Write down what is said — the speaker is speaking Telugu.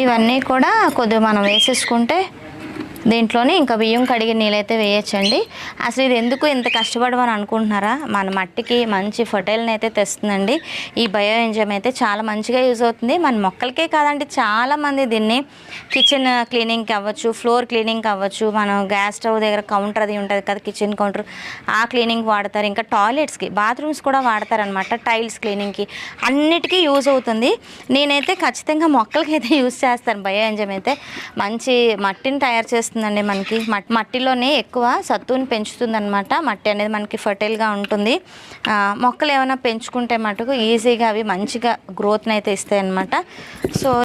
ఇవన్నీ కూడా కొద్దిగా మనం వేసేసుకుంటే దీంట్లోనే ఇంకా బియ్యం కడిగిన నీళ్ళైతే వేయచ్చండి. అసలు ఇది ఎందుకు ఇంత కష్టపడమని అనుకుంటున్నారా? మన మట్టికి మంచి ఫర్టైల్ని అయితే తెస్తుందండి. ఈ బయో ఎంజైమ్ అయితే చాలా మంచిగా యూజ్ అవుతుంది. మన మొక్కలకే కాదండి, చాలామంది దీన్ని కిచెన్ క్లీనింగ్కి అవ్వచ్చు, ఫ్లోర్ క్లీనింగ్కి అవ్వచ్చు, మనం గ్యాస్ స్టవ్ దగ్గర కౌంటర్ అది ఉంటుంది కదా, కిచెన్ కౌంటర్, ఆ క్లీనింగ్ వాడతారు. ఇంకా టాయిలెట్స్కి, బాత్రూమ్స్ కూడా వాడతారనమాట, టైల్స్ క్లీనింగ్కి, అన్నిటికీ యూజ్ అవుతుంది. నేనైతే ఖచ్చితంగా మొక్కలకి అయితే యూజ్ చేస్తాను. బయో ఎంజైమ్ అయితే మంచి మట్టిని తయారు చేస్తుందండి. మనకి మట్టిలోనే ఎక్కువ సత్తుని పెంచుతుంది అనమాట. మట్టి అనేది మనకి ఫర్టైల్గా ఉంటుంది. మొక్కలు ఏమైనా పెంచుకుంటే మటుకు ఈజీగా అవి మంచిగా గ్రోత్ని అయితే ఇస్తాయి అన్నమాట. సో